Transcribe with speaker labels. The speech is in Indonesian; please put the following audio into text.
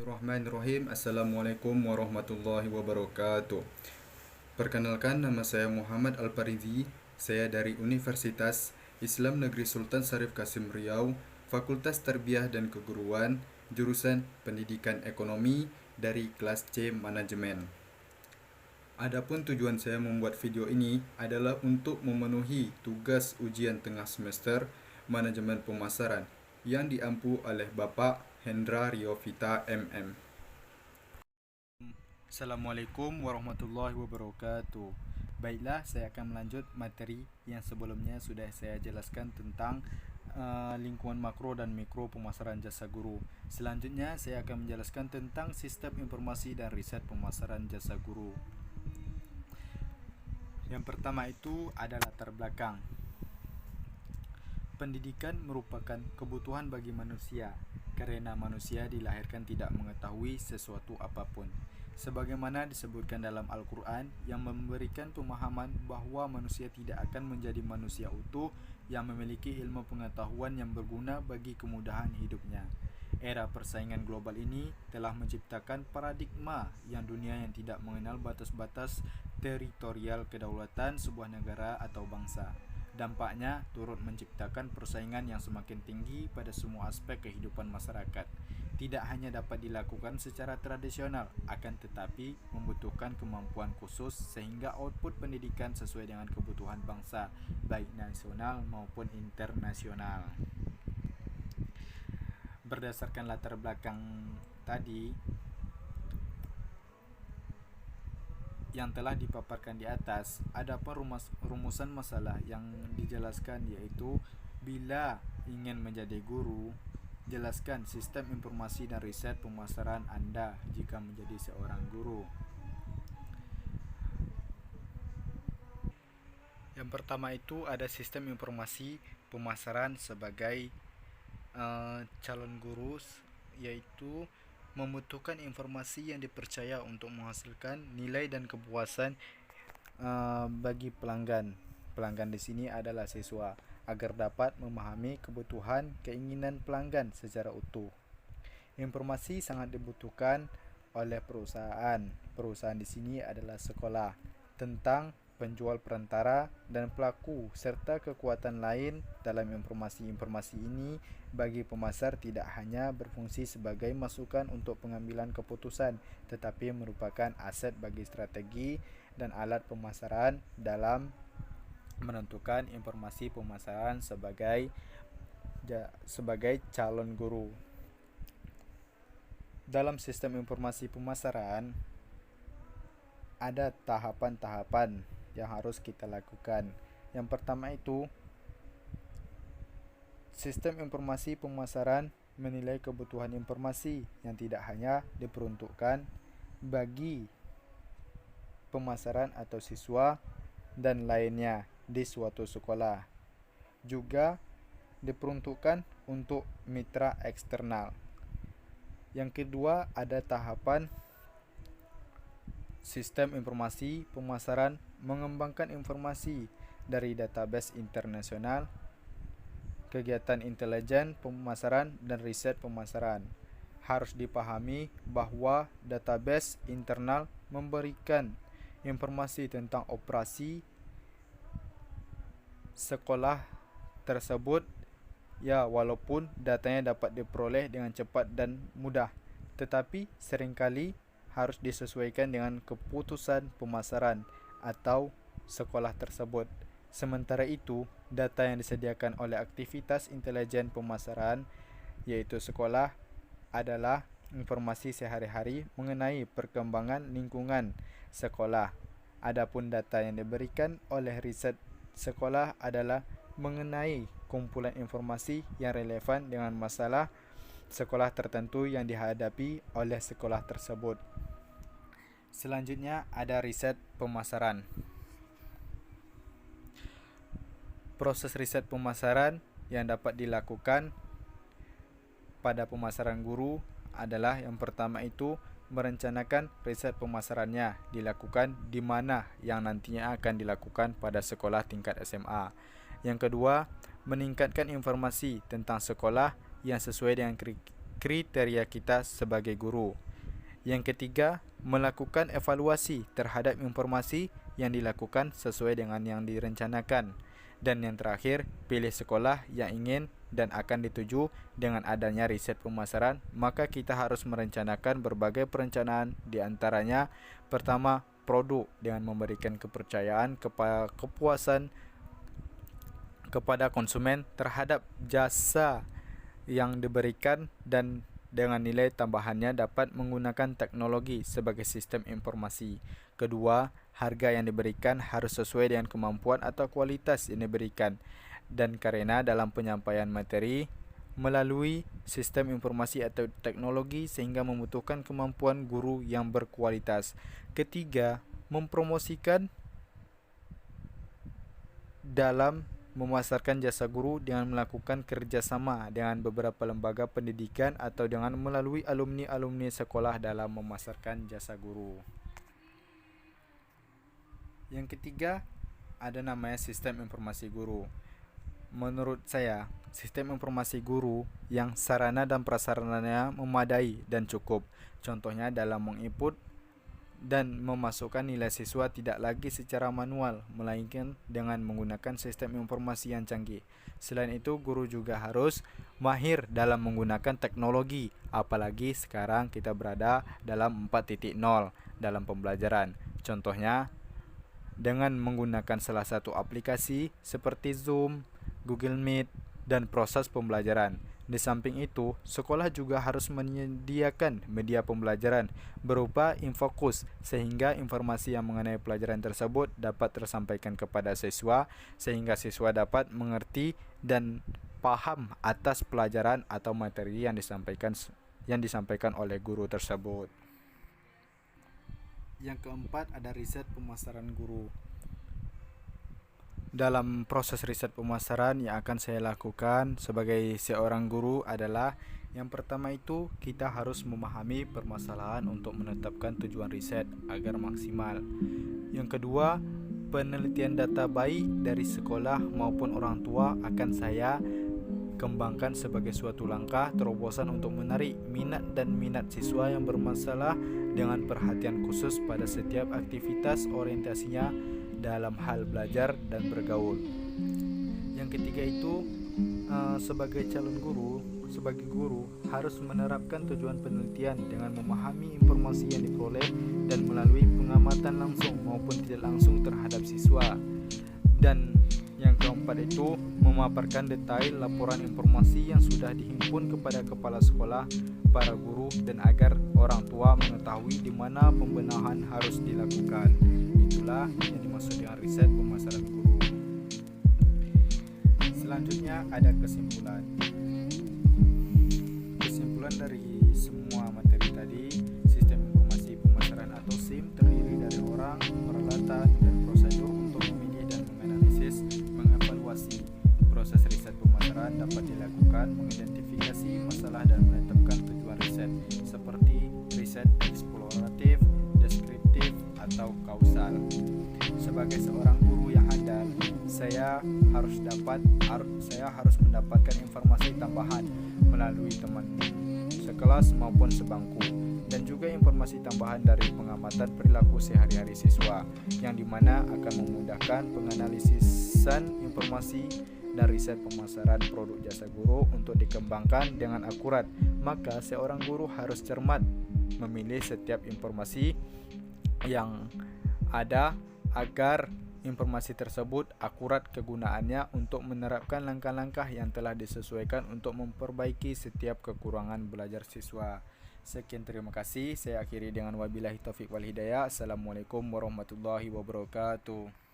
Speaker 1: Bismillahirrahmanirrahim. Assalamualaikum warahmatullahi wabarakatuh. Perkenalkan, nama saya Muhammad Al-Parizi. Saya dari Universitas Islam Negeri Sultan Syarif Kasim Riau, Fakultas Tarbiyah dan Keguruan, jurusan Pendidikan Ekonomi dari kelas C Manajemen. Adapun tujuan saya membuat video ini adalah untuk memenuhi tugas ujian tengah semester Manajemen Pemasaran yang diampu oleh Bapak Hendra Riovita MM. Assalamualaikum warahmatullahi wabarakatuh. Baiklah, saya akan melanjut materi yang sebelumnya sudah saya jelaskan tentang lingkungan makro dan mikro pemasaran jasa guru. Selanjutnya saya akan menjelaskan tentang sistem informasi dan riset pemasaran jasa guru. Yang pertama itu adalah latar belakang. Pendidikan merupakan kebutuhan bagi manusia, karena manusia dilahirkan tidak mengetahui sesuatu apapun. Sebagaimana disebutkan dalam Al-Quran yang memberikan pemahaman bahwa manusia tidak akan menjadi manusia utuh yang memiliki ilmu pengetahuan yang berguna bagi kemudahan hidupnya. Era persaingan global ini telah menciptakan paradigma yang dunia yang tidak mengenal batas-batas teritorial kedaulatan sebuah negara atau bangsa. Dampaknya turut menciptakan persaingan yang semakin tinggi pada semua aspek kehidupan masyarakat. Tidak hanya dapat dilakukan secara tradisional, akan tetapi membutuhkan kemampuan khusus sehingga output pendidikan sesuai dengan kebutuhan bangsa, baik nasional maupun internasional. Berdasarkan latar belakang tadi yang telah dipaparkan di atas, ada rumusan masalah yang dijelaskan, yaitu bila ingin menjadi guru, jelaskan sistem informasi dan riset pemasaran Anda jika menjadi seorang guru. Yang pertama itu ada sistem informasi pemasaran sebagai calon guru, yaitu membutuhkan informasi yang dipercaya untuk menghasilkan nilai dan kepuasan bagi pelanggan. Pelanggan di sini adalah siswa, agar dapat memahami kebutuhan keinginan pelanggan secara utuh. Informasi sangat dibutuhkan oleh perusahaan. Perusahaan di sini adalah sekolah, tentang penjual perantara dan pelaku serta kekuatan lain dalam informasi-informasi ini bagi pemasar tidak hanya berfungsi sebagai masukan untuk pengambilan keputusan, tetapi merupakan aset bagi strategi dan alat pemasaran dalam menentukan informasi pemasaran sebagai calon guru. Dalam sistem informasi pemasaran ada tahapan-tahapan yang harus kita lakukan. Yang pertama itu, sistem informasi pemasaran menilai kebutuhan informasi yang tidak hanya diperuntukkan bagi pemasaran atau siswa dan lainnya di suatu sekolah, juga diperuntukkan untuk mitra eksternal. Yang kedua, ada tahapan sistem informasi pemasaran mengembangkan informasi dari database internasional, kegiatan intelijen pemasaran dan riset pemasaran. Harus dipahami bahwa database internal memberikan informasi tentang operasi sekolah tersebut, walaupun datanya dapat diperoleh dengan cepat dan mudah, tetapi seringkali harus disesuaikan dengan keputusan pemasaran atau sekolah tersebut. Sementara itu, data yang disediakan oleh aktivitas intelijen pemasaran, yaitu sekolah, adalah informasi sehari-hari mengenai perkembangan lingkungan sekolah. Adapun data yang diberikan oleh riset sekolah adalah mengenai kumpulan informasi yang relevan dengan masalah sekolah tertentu yang dihadapi oleh sekolah tersebut. Selanjutnya ada riset pemasaran. Proses riset pemasaran yang dapat dilakukan pada pemasaran guru adalah yang pertama itu merencanakan riset pemasarannya dilakukan di mana yang nantinya akan dilakukan pada sekolah tingkat SMA. Yang kedua, meningkatkan informasi tentang sekolah yang sesuai dengan kriteria kita sebagai guru. Yang ketiga, melakukan evaluasi terhadap informasi yang dilakukan sesuai dengan yang direncanakan. Dan yang terakhir, pilih sekolah yang ingin dan akan dituju. Dengan adanya riset pemasaran, maka kita harus merencanakan berbagai perencanaan, di antaranya pertama, produk dengan memberikan kepercayaan kepuasan kepada konsumen terhadap jasa yang diberikan, dan dengan nilai tambahannya dapat menggunakan teknologi sebagai sistem informasi. Kedua, harga yang diberikan harus sesuai dengan kemampuan atau kualitas yang diberikan, dan karena dalam penyampaian materi melalui sistem informasi atau teknologi sehingga membutuhkan kemampuan guru yang berkualitas. Ketiga, mempromosikan dalam memasarkan jasa guru dengan melakukan kerjasama dengan beberapa lembaga pendidikan atau dengan melalui alumni-alumni sekolah dalam memasarkan jasa guru. Yang ketiga, ada namanya sistem informasi guru. Menurut saya, sistem informasi guru yang sarana dan prasarananya memadai dan cukup. Contohnya dalam menginput dan memasukkan nilai siswa tidak lagi secara manual, melainkan dengan menggunakan sistem informasi yang canggih. Selain itu, guru juga harus mahir dalam menggunakan teknologi, apalagi sekarang kita berada dalam 4.0 dalam pembelajaran. Contohnya, dengan menggunakan salah satu aplikasi seperti Zoom, Google Meet, dan proses pembelajaran. Di samping itu, sekolah juga harus menyediakan media pembelajaran berupa infokus sehingga informasi yang mengenai pelajaran tersebut dapat tersampaikan kepada siswa sehingga siswa dapat mengerti dan paham atas pelajaran atau materi yang disampaikan oleh guru tersebut. Yang keempat, ada riset pemasaran guru. Dalam proses riset pemasaran yang akan saya lakukan sebagai seorang guru adalah, yang pertama itu kita harus memahami permasalahan untuk menetapkan tujuan riset agar maksimal. Yang kedua, penelitian data baik dari sekolah maupun orang tua akan saya kembangkan sebagai suatu langkah terobosan untuk menarik minat siswa yang bermasalah dengan perhatian khusus pada setiap aktivitas orientasinya dalam hal belajar dan bergaul. Yang ketiga itu, sebagai guru harus menerapkan tujuan penelitian dengan memahami informasi yang diperoleh dan melalui pengamatan langsung maupun tidak langsung terhadap siswa. Dan yang keempat itu, memaparkan detail laporan informasi yang sudah dihimpun kepada kepala sekolah, para guru, dan agar orang tua mengetahui di mana pembenahan harus dilakukan. Itulah yang dimaksud dengan riset pemasaran guru. Selanjutnya ada kesimpulan. Kesimpulan dari semua materi tadi, sistem informasi pemasaran atau SIM terdiri dari orang, peralatan, dan prosedur untuk memilih dan menganalisis, mengevaluasi. Proses riset pemasaran dapat dilakukan mengidentifikasi masalah dan menetapkan tujuan riset, seperti riset eksploratif, deskriptif, atau kausal. Sebagai seorang guru yang handal, saya harus mendapatkan informasi tambahan melalui teman sekelas maupun sebangku, dan juga informasi tambahan dari pengamatan perilaku sehari-hari siswa, yang dimana akan memudahkan penganalisisan informasi dan riset pemasaran produk jasa guru untuk dikembangkan dengan akurat. Maka seorang guru harus cermat memilih setiap informasi yang ada agar informasi tersebut akurat kegunaannya untuk menerapkan langkah-langkah yang telah disesuaikan untuk memperbaiki setiap kekurangan belajar siswa. Sekian, terima kasih. Saya akhiri dengan wabillahi taufik wal hidayah. Assalamualaikum warahmatullahi wabarakatuh.